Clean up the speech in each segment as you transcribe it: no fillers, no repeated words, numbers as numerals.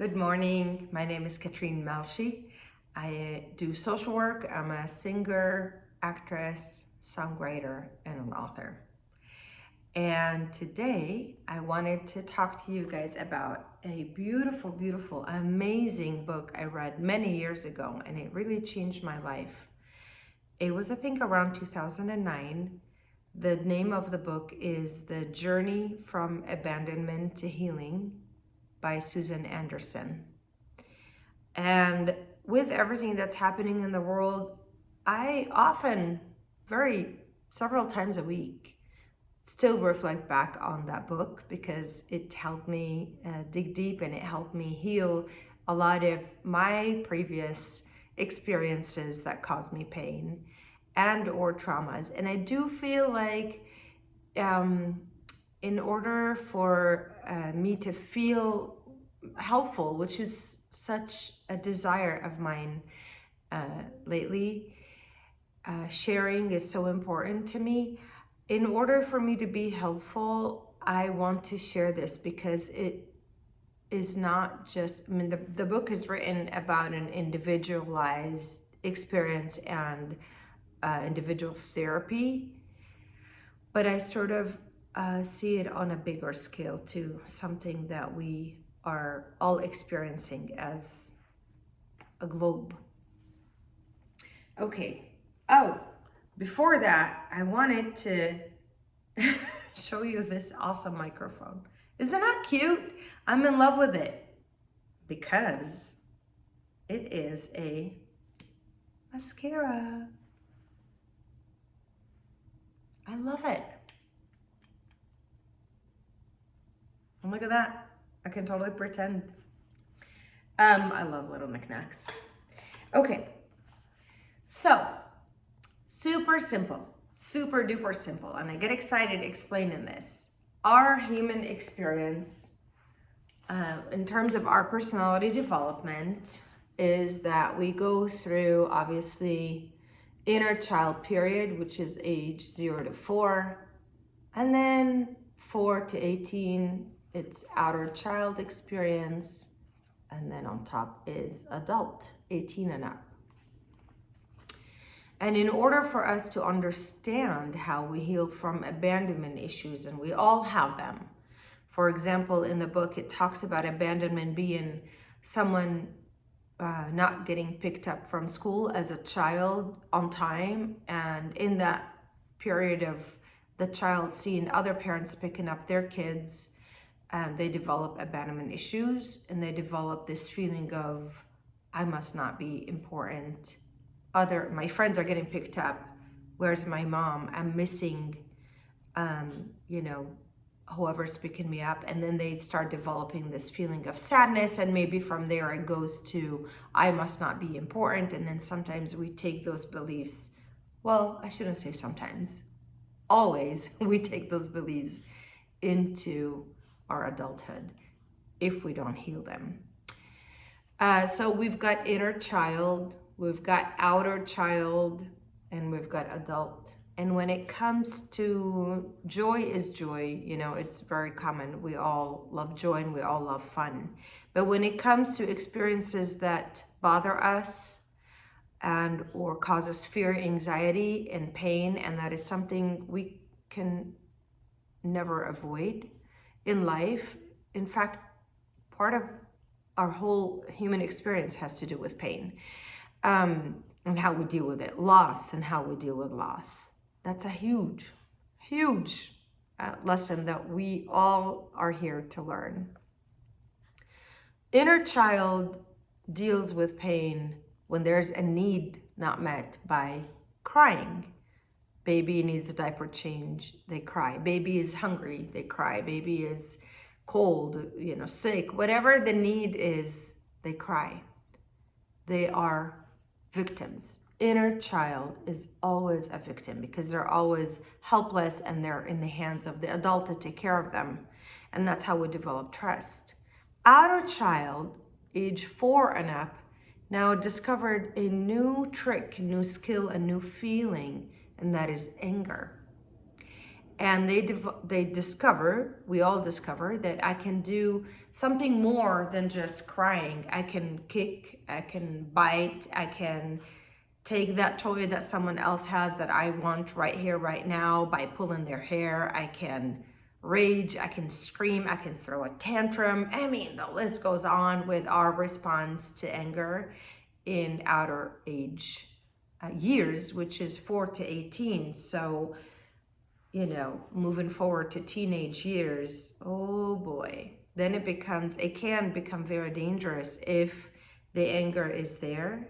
Good morning. My name is Katrine Malshi. I do social work. I'm a singer, actress, songwriter, and an author. And today I wanted to talk to you guys about a beautiful, beautiful, amazing book I read many years ago, and it really changed my life. It was, I think, around 2009. The name of the book is The Journey from Abandonment to Healing by Susan Anderson. And with everything that's happening in the world, I often, several times a week, still reflect back on that book because it helped me dig deep, and it helped me heal a lot of my previous experiences that caused me pain and or traumas. And I do feel like in order for me to feel helpful, which is such a desire of mine lately, sharing is so important to me. In order for me to be helpful, I want to share this because it is not just, the book is written about an individualized experience and individual therapy, but I sort of see it on a bigger scale too, something that we are all experiencing as a globe. Okay. Oh, before that, I wanted to show you this awesome microphone. Isn't that cute? I'm in love with it because it is a mascara. I love it. And look at that. I can totally pretend. I love little knickknacks. Okay. So, super simple, super duper simple. And I get excited explaining this. Our human experience, in terms of our personality development, is that we go through, obviously, inner child period, which is age 0 to 4. And then 4 to 18, it's outer child experience. And then on top is adult, 18 and up. And in order for us to understand how we heal from abandonment issues, and we all have them. For example, in the book, it talks about abandonment being someone not getting picked up from school as a child on time. And in that period of the child seeing other parents picking up their kids, they develop abandonment issues, and they develop this feeling of, I must not be important. My friends are getting picked up. Where's my mom? I'm missing, whoever's picking me up. And then they start developing this feeling of sadness. And maybe from there it goes to, I must not be important. And then sometimes we take those beliefs. Well, I shouldn't say sometimes. Always we take those beliefs into our adulthood if we don't heal them. So we've got inner child, we've got outer child, and we've got adult. And when it comes to joy is joy, it's very common. We all love joy and we all love fun. But when it comes to experiences that bother us and or cause us fear, anxiety, and pain, and that is something we can never avoid in life. In fact, part of our whole human experience has to do with pain, and how we deal with it, loss, and how we deal with loss. That's a huge, huge lesson that we all are here to learn. Inner child deals with pain when there's a need not met by crying. Baby needs a diaper change, they cry. Baby is hungry, they cry. Baby is cold, sick, whatever the need is, they cry. They are victims. Inner child is always a victim because they're always helpless and they're in the hands of the adult to take care of them. And that's how we develop trust. Outer child, age 4 and up, now discovered a new trick, a new skill, a new feeling, and that is anger. And they discover, we all discover, that I can do something more than just crying. I can kick, I can bite, I can take that toy that someone else has that I want right here, right now, by pulling their hair. I can rage, I can scream, I can throw a tantrum. I mean, the list goes on with our response to anger in outer age years, which is 4 to 18. So, you know, moving forward to teenage years, oh boy, then it can become very dangerous if the anger is there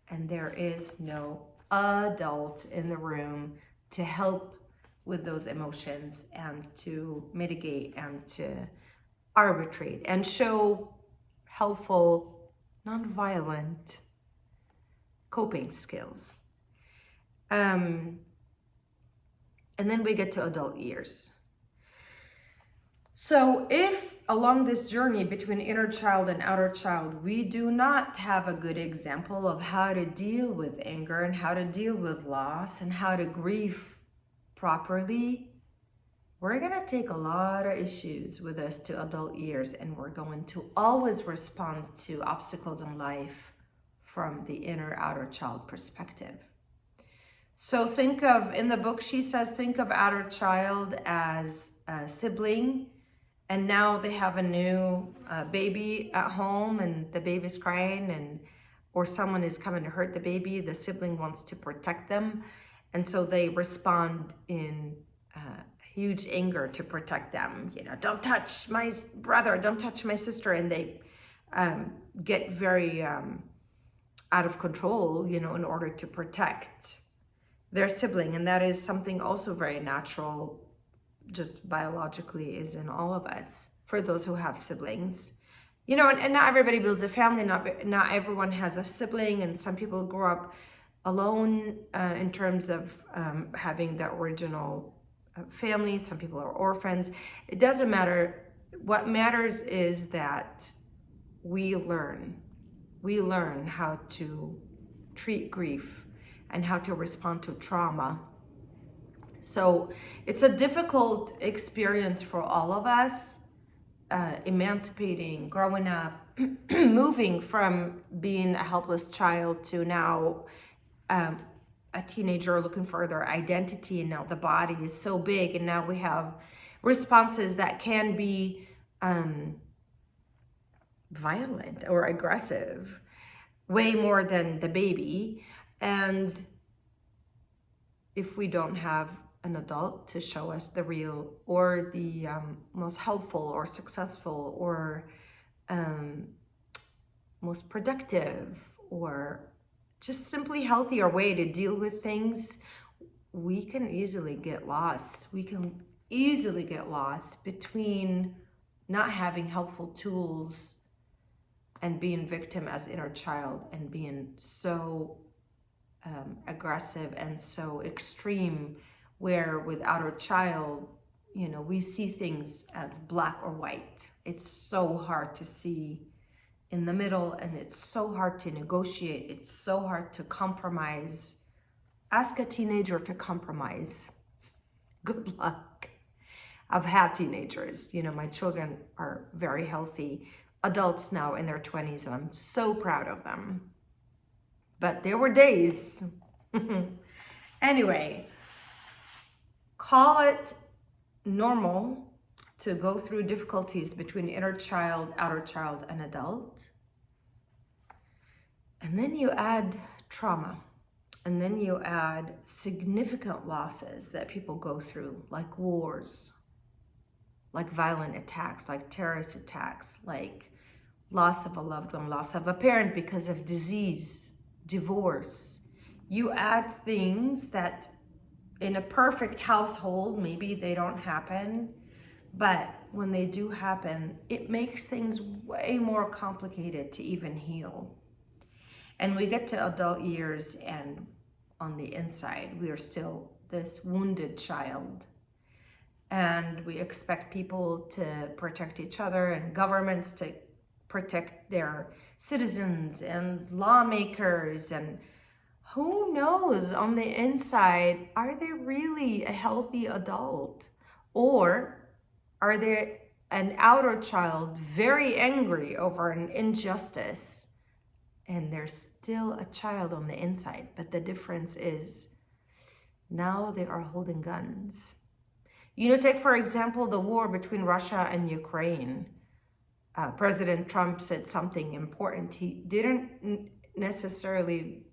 and there is no adult in the room to help with those emotions and to mitigate and to arbitrate and show helpful, nonviolent coping skills. And then we get to adult years. So if along this journey between inner child and outer child, we do not have a good example of how to deal with anger and how to deal with loss and how to grieve properly, we're going to take a lot of issues with us to adult years, and we're going to always respond to obstacles in life from the inner outer child perspective. So think of, in the book she says, think of outer child as a sibling, and now they have a new baby at home and the baby's crying, or someone is coming to hurt the baby. The sibling wants to protect them, and so they respond in huge anger to protect them. You know, don't touch my brother, don't touch my sister, and they get very out of control, you know, in order to protect their sibling. And that is something also very natural, just biologically, is in all of us, for those who have siblings. You know, and not everybody builds a family, not everyone has a sibling, and some people grow up alone in terms of having the original family. Some people are orphans. It doesn't matter. What matters is that we learn how to treat grief and how to respond to trauma. So it's a difficult experience for all of us, emancipating, growing up, moving from being a helpless child to now a teenager looking for their identity, and now the body is so big, and now we have responses that can be violent or aggressive, way more than the baby. And if we don't have an adult to show us the real, or the most helpful or successful or most productive or just simply healthier way to deal with things, we can easily get lost. We can easily get lost between not having helpful tools and being victim as inner child, and being so aggressive and so extreme, where with outer child, you know, we see things as black or white. It's so hard to see in the middle, and it's so hard to negotiate. It's so hard to compromise. Ask a teenager to compromise. Good luck. I've had teenagers, you know, my children are very healthy adults now in their 20s, and I'm so proud of them. But there were days. Anyway, call it normal to go through difficulties between inner child, outer child, and adult. And then you add trauma. And then you add significant losses that people go through, like wars, like violent attacks, like terrorist attacks, like loss of a loved one, loss of a parent because of disease, divorce. You add things that in a perfect household, maybe they don't happen, but when they do happen, it makes things way more complicated to even heal. And we get to adult years, and on the inside, we are still this wounded child. And we expect people to protect each other, and governments to protect their citizens, and lawmakers, and who knows on the inside, are they really a healthy adult? Or are they an outer child very angry over an injustice and they're still a child on the inside? But the difference is now they are holding guns. Take, for example, the war between Russia and Ukraine. President Trump said something important. He didn't necessarily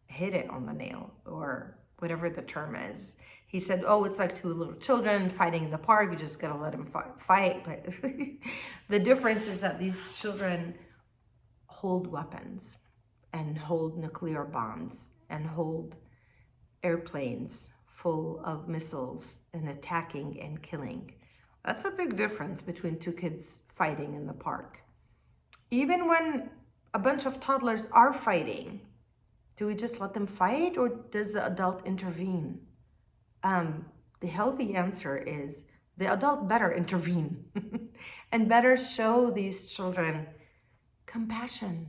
hit it on the nail, or whatever the term is. He said, oh, it's like two little children fighting in the park. You just gotta let them fight. But the difference is that these children hold weapons and hold nuclear bombs and hold airplanes full of missiles and attacking and killing. That's a big difference between two kids fighting in the park. Even when a bunch of toddlers are fighting, do we just let them fight, or does the adult intervene? The healthy answer is the adult better intervene and better show these children compassion,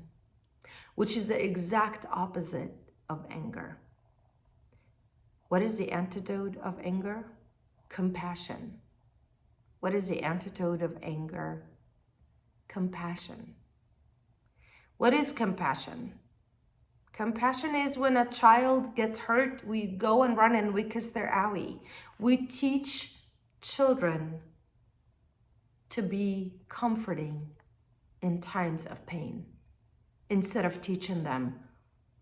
which is the exact opposite of anger. What is the antidote of anger? Compassion. What is the antidote of anger? Compassion. What is compassion? Compassion is when a child gets hurt, we go and run and we kiss their owie. We teach children to be comforting in times of pain, instead of teaching them,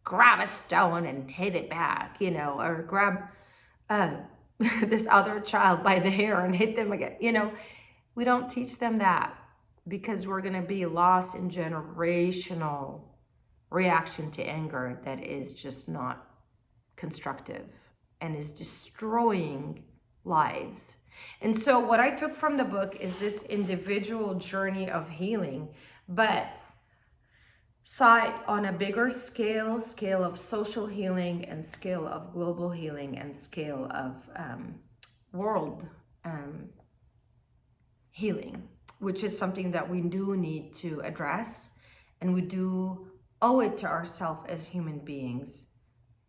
grab a stone and hit it back, or grab this other child by the hair and hit them again. We don't teach them that, because we're going to be lost in generational reaction to anger that is just not constructive and is destroying lives. And so what I took from the book is this individual journey of healing, but saw it on a bigger scale of social healing and scale of global healing and scale of world healing, which is something that we do need to address, and we do owe it to ourselves as human beings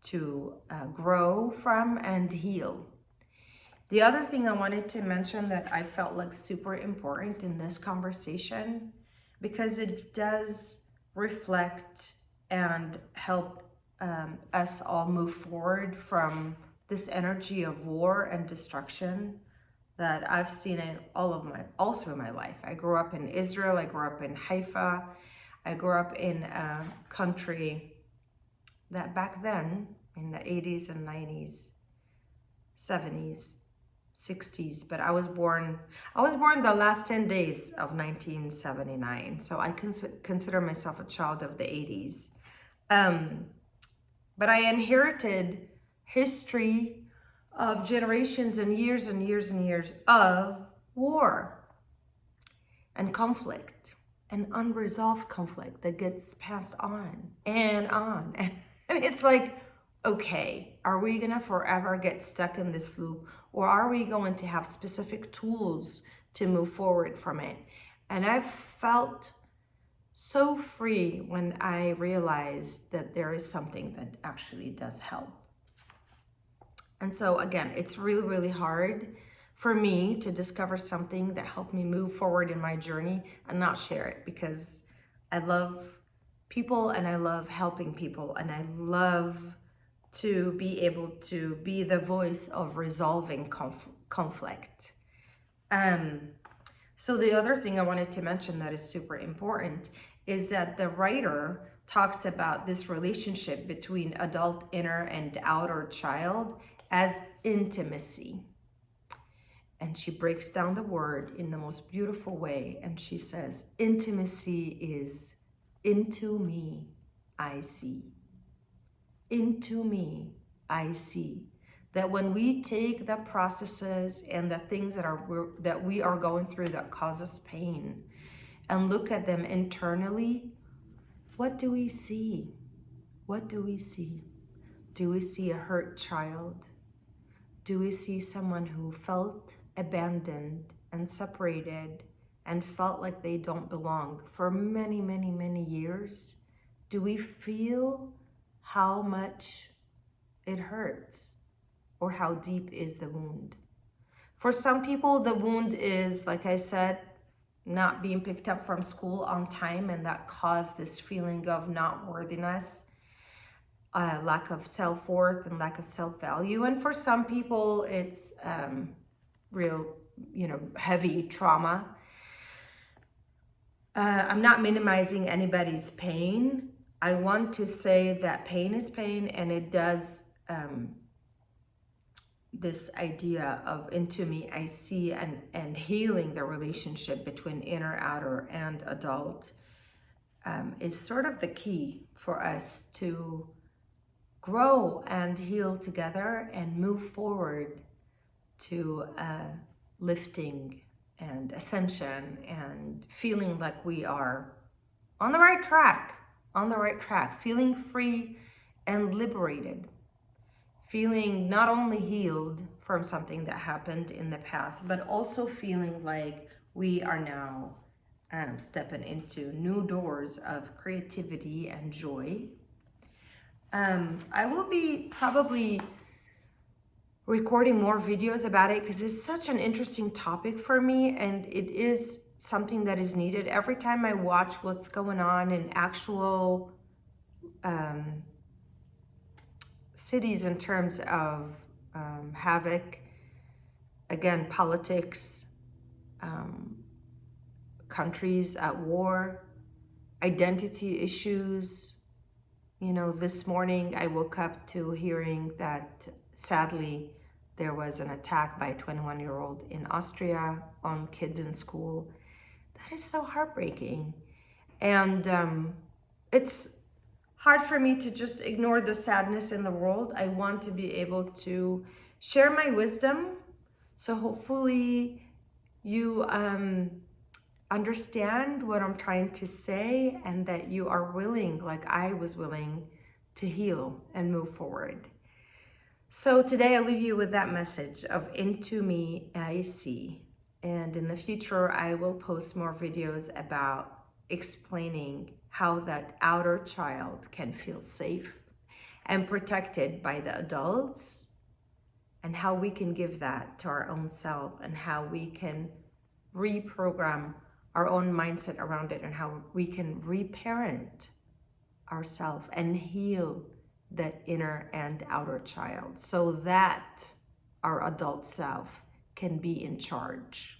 to grow from and heal. The other thing I wanted to mention that I felt like super important in this conversation, because it does reflect and help us all move forward from this energy of war and destruction that I've seen it all through my life. I grew up in Israel. I grew up in Haifa. I grew up in a country that back then, in the 80s and 90s, 70s, 60s, but I was born the last 10 days of 1979. So I consider myself a child of the 80s. But I inherited history of generations and years and years and years of war and conflict and unresolved conflict that gets passed on. And it's like, okay, are we gonna forever get stuck in this loop, or are we going to have specific tools to move forward from it? And I felt so free when I realized that there is something that actually does help. And so again, it's really, really hard for me to discover something that helped me move forward in my journey and not share it, because I love people and I love helping people, and I love to be able to be the voice of resolving conflict. So the other thing I wanted to mention that is super important is that the writer talks about this relationship between adult inner and outer child as intimacy. And she breaks down the word in the most beautiful way. And she says, intimacy is into me, I see. Into me, I see. That when we take the processes and the things that we are going through that cause us pain and look at them internally, what do we see? What do we see? Do we see a hurt child? Do we see someone who felt abandoned and separated and felt like they don't belong for many, many, many years? Do we feel how much it hurts or how deep is the wound. For some people, the wound is, like I said, not being picked up from school on time, and that caused this feeling of not worthiness, lack of self-worth and lack of self-value. And for some people, it's real, heavy trauma. I'm not minimizing anybody's pain. I want to say that pain is pain, and it does, this idea of into me, I see, and healing the relationship between inner, outer, and adult is sort of the key for us to grow and heal together and move forward to lifting and ascension and feeling like we are on the right track, feeling free and liberated, feeling not only healed from something that happened in the past, but also feeling like we are now stepping into new doors of creativity and joy. I will be probably recording more videos about it because it's such an interesting topic for me, and it is something that is needed. Every time I watch what's going on in actual cities in terms of havoc, again, politics, countries at war, identity issues. This morning I woke up to hearing that sadly there was an attack by a 21-year-old in Austria on kids in school. That is so heartbreaking. And it's hard for me to just ignore the sadness in the world. I want to be able to share my wisdom. So hopefully you understand what I'm trying to say, and that you are willing, like I was willing, to heal and move forward. So today I leave you with that message of into me I see. And in the future, I will post more videos about explaining how that outer child can feel safe and protected by the adults, and how we can give that to our own self, and how we can reprogram our own mindset around it, and how we can reparent ourselves and heal that inner and outer child, so that our adult self can be in charge.